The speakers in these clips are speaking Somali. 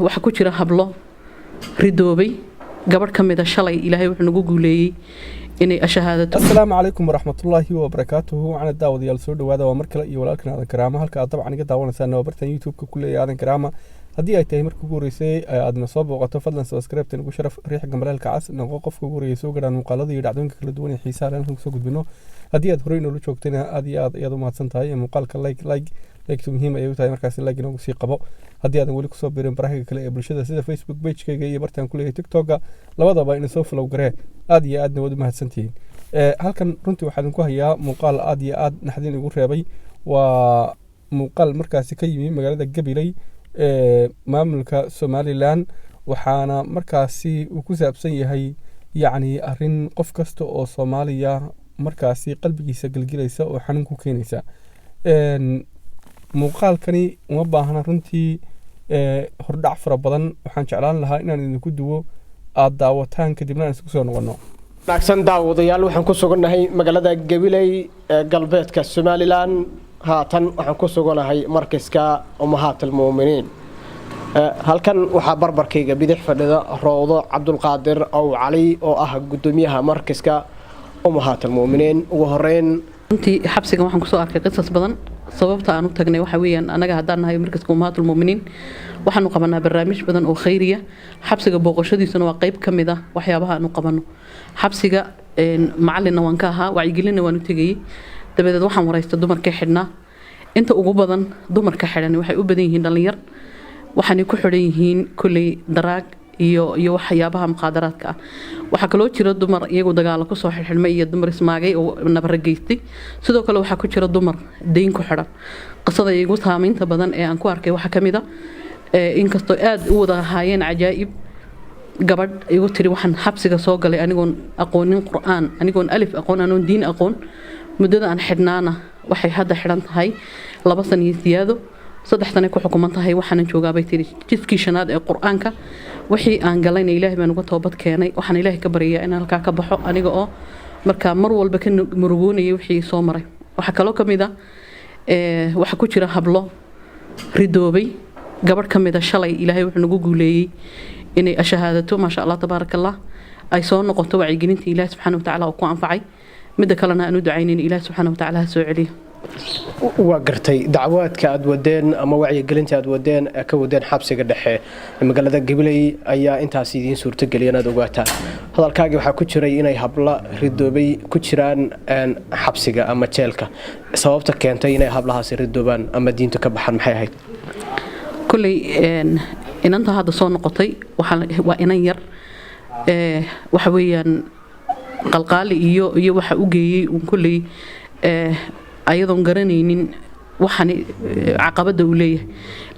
waxa ku jira hablo ridoobay gabadh ka mid ah shalay ilaahay wuxuu nagu guuleeyay inay ashahaadato. Assalaamu calaykum waraxmatullaahi wabarakaatuhu. Waxaan daawadayaal soo dhawaada waa mar kale iyo walaalkan aadan karaama halka aad dabcan iga daawanaysaan waa bartan YouTube-ka ku leeyahay aadan karaama. haddii ay tahay markii ugu horeysay aadna soo booqato fadlan subscribe ugu sharaf riix gambalaalka cas noqo qofka ugu horeeyay soo gaadhaan muuqaalada iyo dhacdooyinka kala duwan ee xiisaha leh aan soo gudbino. haddii aad horey noola joogtayna aad iyo aad u mahadsan tahay muuqaalka like muhiim ay u tahay markaas like inoogu sii qabo. haddii aadan weli kusoo biirin baraha kale ee bulshada sida Facebook page-kayga iyo bartaan ku leeyahay TikTok-ga labadaba in soo follow garee aad iyo aadna wad u mahadsantihiin. halkan runtii waxaan ku hayaa muuqaal aad iyo aad naxdin igu reebay. waa muuqaal markaasi ka yimi magaalada Gabiley maamulka Somaliland waxaana markaasi uu ku saabsan yahay yacni arrin qof kasta oo Soomaaliya markaasi qalbigiisa galgilaysa oo xanuun ku keenaysa. muuqaalkani uma baahna runtii hordhac fara badan waxaan jeclaan lahaa inaan idinku duwo aad daawataan kadibna aan isku soo noqono. wanaagsan daawadayaal waxaan ku sugannahay magaalada Gabiley galbeedka Somaliland haatan waxaan ku suganahay markiska Ummahatul Muuminiin. halkan waxaa barbarkayga bidix fadhida Rawdo Cabdulqaadir oo Cali oo ah gudoomiyaha markiska Ummahatul Muuminiin. ugu horeyn runtii xabsiga waxaan ku soo arkay qisas badan sababta aan u tagnay waxa weeyaan anaga haddaan nahay markiska Ummahatul Muuminiin waxaanu qabanaa barnaamij badan oo khayriya. xabsiga booqashadiisuna waa qayb kamid ah waxyaabaha aanu qabano. xabsiga macallinna waan ka ahaa wacyigelinna waan u tagayay dabadeed waxaan waraystay dumarka xidhnaa. inta ugu badan dumarka xidhan waxay u badan yihiin dhalinyar waxaanay ku xidhan yihiin kulley daraag iyo waxyaabaha muqaadaraadka ah. waxaa kaloo jira dumar iyagu dagaalo kusoo xidhmay iyo dumar ismaagay oo nabara geystay. sidoo kale waxaa ku jira dumar dayn ku xidhan. qisada iyagu saamaynta badan ee aan ku arkay waxaa ka mid ah inkastoo aad u wada ahaayeen cajaa'ib gabadh igu tiri waxaan xabsiga soo galay anigoon aqoonin qur'aan anigoon alif aqoon anoon diin aqoon muddada aan xidhnaana waxay hadda xidhan tahay 2 sano iyo siyaado 3 sano ku xukuman tahay waxaan joogaa bay tiri jiskii shanaad ee qur'aanka wixii aan galayna ilaahay baan uga toobad keenay waxaan ilaahay ka baryaa in halka ka baxo aniga oo marka mar walba ka murugoonayay wixii soo maray. waxa kaloo kamid ah waxa ku jira hablo ridoobay gabadh kamid ah shalay ilaahay wuxuu nagu guuleeyay inay ashahaadato ma sha Allah tabarakallah ay soo noqoto wacyigelinta ilaahay subxaanahu wa ta'ala oo ku anfacay midda kalena aanu ducayneen ilaahay subxaanahu wa ta'ala soo celiyo. waa gartay dacwaadka aad wadeen ama wacyigelinta aad wadeen ka wadeen xabsiga dhexe magaalada Gabiley ayaa intaas idiin suurtageliyay inaad ogaataan. hadalkaaga waxaa ku jiray inay habla ridoobay ku jiraan xabsiga ama jeelka. sababta keentay inay hablahaasi ridoobaan ama diinta ka baxaan maxay ahayd? kulley inanta hadda soo noqotay waa inan yar waxa weeyaan qalqaali iyo waxa u geeyay kulley ayadoon garanaynin waxaan caqabada u leeyahay.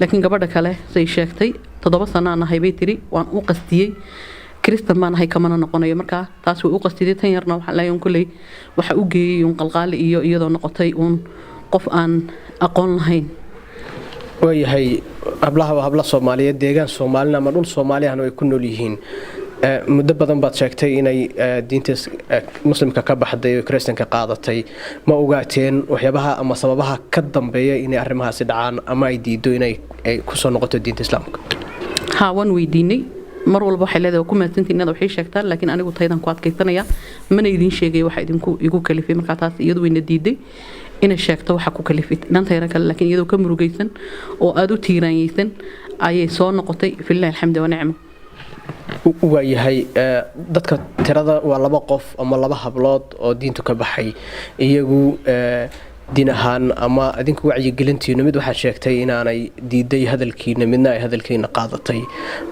laakiin gabadha kale say sheegtay 7 sano aan ahay bay tiri waan u qastiyay kristan baan ahay kamana noqonayo marka taas way u qastiyay tan yarna waxaan leeyahay kulley waxa u geeyay qalqaali iyo iyadoo noqotay qof aan aqoon lahayn. waayahay habla Soomaaliyeed deegaan Soomaalina ama dhul Soomaaliyan ay ku nool yihiin muddo badan baad sheegtay inay diinta muslimka ka baxday oo kristanka qaadatay ma ogaateen waxyaabaha ama sababaha ka dambeeya inay arrimahaasi dhacaan ama ay diido inay ku soo noqoto diinta islaamka? waan weydiinay mar walba waxay leedahay ku maasantiin inaad waxay sheegtaan laakiin anigu taydan ku adkaysanaya mana idin sheegay waxa idinku igu kalifay marka taas iyadu wayna diiday inay sheegto waxa ku kalifay inanta yar kale laakiin iyadoo ka murugaysan oo aad u tiiraanyaysan ayay soo noqotay fillahi alxamdu wa ni'ma. waayahay dadka tirada waa 2 qof ama 2 hablood oo diintu ka baxay iyagu diin ahaan ama adinku wacyigelintiina mid waxaad sheegtay inaanay diiday hadalkiina midna ay hadalkiina qaadatay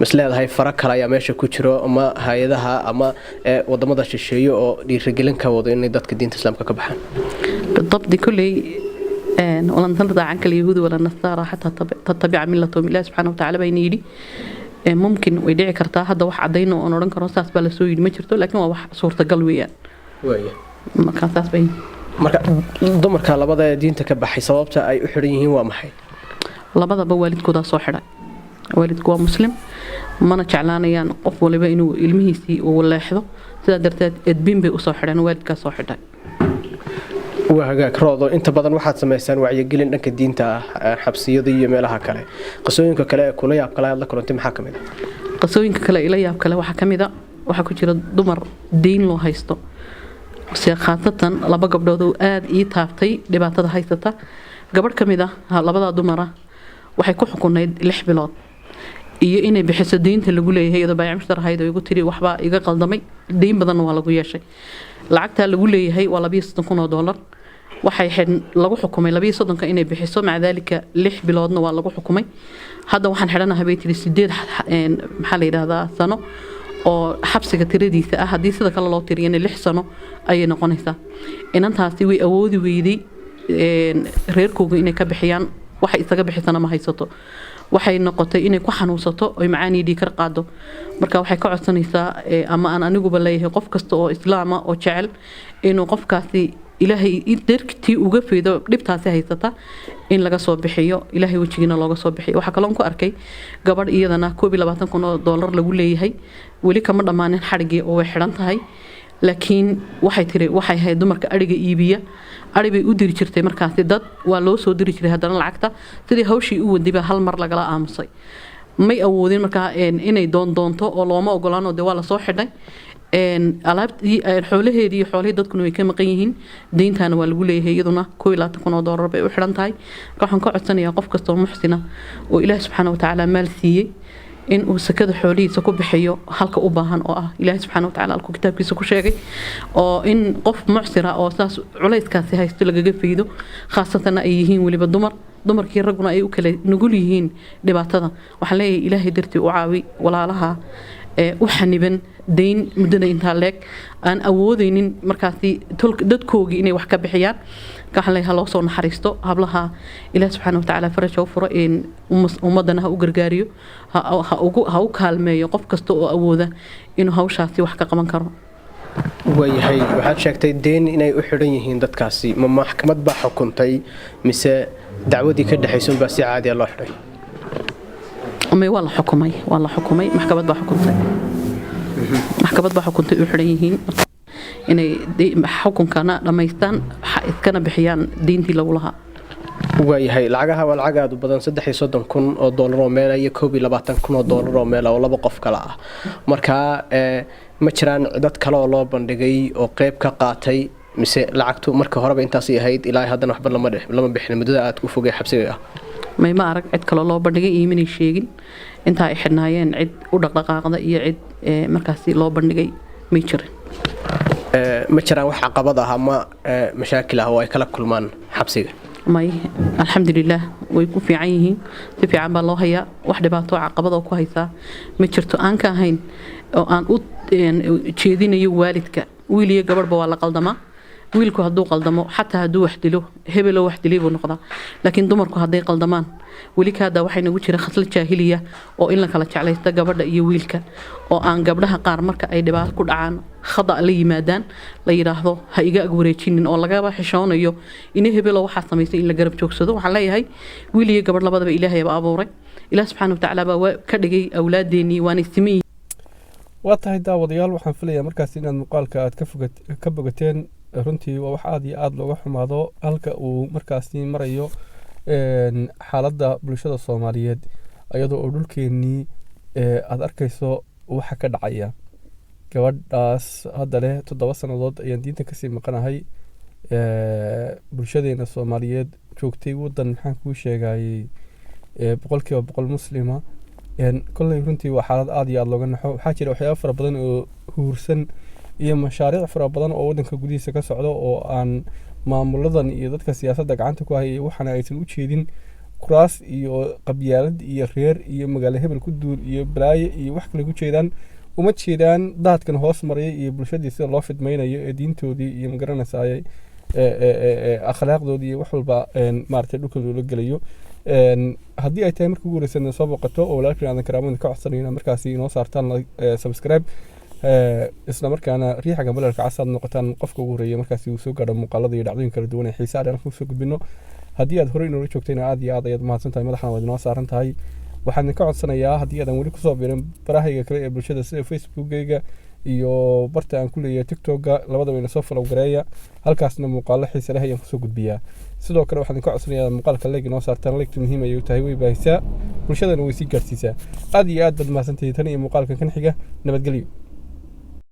masleedahay fara kale ayaa meesha ku jiro ama hay'adaha ama wadamada shisheeye oo dhiirigelin ka wado inay dadka diinta islaamka ka baxaan. بالضبط كلي ولن ترضى عنك اليهود ولا النصارى حتى تتبع ملتهم الله سبحانه وتعالى بينيدي ممكن ويدعي كرتا هذا واحد عدينا وأنا رنك رصاص بلا سويد ما شرته لكن هو واحد صورة قلوية ما كان تاس بين marka dumarka labada diinta ka baxay sababta ay u xiran yihiin waa maxay? labadaba waalidkooda soo xiray. waalidku waa muslim mana jeclaanayaan qof waliba inuu ilmihiisii uu leexdo sidaa darteed edbin bay u soo xireen waalidka soo xidhay. وهاجاك روضو أنت بدن واحد سميسان وعي جلين إنك الدين تا حبسيضي مالها كله قصوينك كلا كلية كلا الله كلهم تم حكمه qasooyinka kale ila yaab kale waxaa ka mid ah waxaa ku jira dumar deyn loo haysto si khaasatan laba gabdhood oo aad ii taabtay dhibaatada haysata gabadh ka mid ah labada dumar ah waxay ku xukunayd 6 bilood iyo inay bixiso deynta lagu leeyahay iyadoo baayac mushtarahayd oo igu tiri waxba iga qaldamay deyn badan waa lagu yeeshay lacagta lagu leeyahay waa $260,000 waxay lagu xukumay 230 inay bixiso macdaalika 6 biloodna waa lagu xukumay hadda waxaan xidhanahay bay tiri 8 maxaa la yiraahdaa sano oo xabsiga tiradiisa ah hadii sida kale loo tiriyana 6 sano ayay noqonaysaa inantaasi way awoodi weyday reerkooga inay ka bixiyaan waxa isaga bixisana ma haysato waxay noqotay inay ku xanuunsato oo macaanidii kar qaado marka waxay ka codsanaysaa ama aan aniguba leeyahay qof kasta oo islaama oo jecel inuu qofkaasi ilaahay darktii uga fiido dhibtaasi haysata in laga soo bixiyo ilaahay wajigiina looga soo bixiyo waxa kale oo ku arkay gabadh iyadana $22,000 lagu leeyahay wali kama dhamaanin xarigii oo way xiran tahay laakiin waxay tiri waxay ahayd dumarka ariga iibiya ari bay u diri jirtay markaasi dad waa loo soo diri jiray haddana lacagta sidii hawshii u waday baa hal mar lagala aamusay may awoodin markaa inay doonto oo looma ogolaano de waa la soo xidhay alaabtii xoolaheedii xoolihii dadkuna way ka maqan yihiin deyntaana waa lagu leeyahay iyaduna $22,000 bay u xiran tahay waxaan ka codsanayaa qof kasta oo muxsina oo ilaahay subxaanahu wa tacaala maal siiyey in uu sakada xoolihiisa ku bixiyo halka u baahan oo ah ilaahay subxaanahu wa tacaala halku kitaabkiisa ku sheegay oo in qof muxsira oo saas culayskaasi haysto lagaga fiido khaasatan ay yihiin waliba dumarkii raguna ay u kala nugul yihiin dhibaatada waxaan leeyahay ilaahay dartii u caawi walaalaha u xaniban deyn muddada intaa leeg aan awoodeynin markaasi dadkoogii inay wax ka bixiyaan waxaan leeyahay loo soo naxariisto hablaha ilaahay subxaanahu wa tacaala faraj u furo in ummadana ha u gargaariyo ha u kaalmeeyo qof kasta oo awooda inuu hawshaasi wax ka qaban karo waayahay waxaad sheegtay deyn inay u xidhan yihiin dadkaasi ma maxkamad baa xukuntay mise dacwadii ka dhaxaysan baa si caadi ah loo xidhay waa la xukumay maxkamad baa xukuntay u xidhan yihiin inay xukunkana dhammaystaan iskana bixiyaan deyntii lagu lahaa waayahay lacagaha waa lacag aad u badan $30,000 oo meel iyo $22,000 oo meel oo laba qof kala ah markaa ma jiraan dad kale oo loo bandhigay oo qayb ka qaatay mise lacagtu marka horeba intaasay ahayd ilaa haddana waxba lama bixin muddada aad ku fogay xabsiga ah ma arag cid kale loo bandhigay iiminay sheegin inta ay xidhnaayeen cid u dhaqdhaqaaqda iyo cid markaasi loo bandhigay ma jirin ma jiraan wax caqabad ah ama mashaakil ah oo ay kala kulmaan xabsiga may alxamdulilah way ku fiican yihiin si fiican baa loo hayaa wax dhibaato caqabad oo ku haysaa ma jirto aan ka ahayn oo aan u jeedinayo waalidka wiil iyo gabadhba waa la qaldamaa wiilku hadduu qaldamo xataa hadduu wax dilo hebelo wax dilay buu noqdaa laakiin dumarku hadday qaldamaan weli kaada waxay nagu jira khasla jaahiliya oo in la kala jeclaysta gabadha iyo wiilka oo aan gabdhaha qaar marka ay dhibaato ku dhacaan khada la yimaadaan la yiraahdo ha iga ag wareejinin oo lagaba xishoonayo in hebelo waxa samaysay in la garab joogsado waxaan leeyahay wiil iyo gabadh labadaba ilaahay baa abuuray ilaah subxaanahu wa tacaala baa ka dhigay awlaadeennii waana simay waa tahay daawadayaal waxaan filayaa markaas inaad muuqaalka aad ka bogateen runtii waa wax aad iyo aad looga xumaado halka uu markaasi marayo xaaladda bulshada Soomaaliyeed iyadoo oo dhulkeennii aad arkayso waxa ka dhacaya gabadhaas hadda leh 7 sanadood ayaan diinta kasii maqanahay bulshadeena Soomaaliyeed joogtay wadan maxaan kuu sheegayay 100% muslima kolley runtii waa xaalad aad iyo aad looga naxo waxaa jira waxyaabo fara badan oo huursan iyo mashaariic fara badan oo wadanka gudihiisa ka socdo oo aan maamuladan iyo dadka siyaasadda gacanta ku haya waxana aysan u jeedin kuraas iyo qabyaalad iyo reer iyo magaalo hebel ku duul iyo balaayo iyo wax kale ku jeedaan uma jeedaan daadkan hoos maraya iyo bulshadii sida loo fidmaynayo ee diintoodii iyo magaranaysaayay akhlaaqdoodii iyo wax walba maaragtay dhulka loola gelayo haddii ay tahay markii ugu horreysay soo booqato oo walaalkiin aadan karaamada ka codsanayna markaasi inoo saartaan subscribe isla markaana riixa gambalelka casaad noqotaan qofka ugu horeeya markaasi uu soo gaadho muuqaalada iyo dhacdooyin kala duwan ee xiisaha dheer ku soo gudbino haddii aad horey inoola joogtayna aad iyo aad ayaad mahadsan tahay madaxna waad inoo saaran tahay waxaan ka codsanayaa haddii aadan weli kusoo biirin barahayga kale ee bulshada sida facebookgayga iyo barta aan ku leeyahay tiktoka labadaba ina soo follow gareeya halkaasna muuqaalo xiiso leh ayaan kusoo gudbiyaa sidoo kale waxaan ka codsanayaa muuqaalka like inoo saartaan like muhiim ay tahay way baahisaa bulshadana way sii gaarsiisaa aad iyo aad baad mahadsantihiin tan iyo muuqaalkan kan xiga nabadgelyo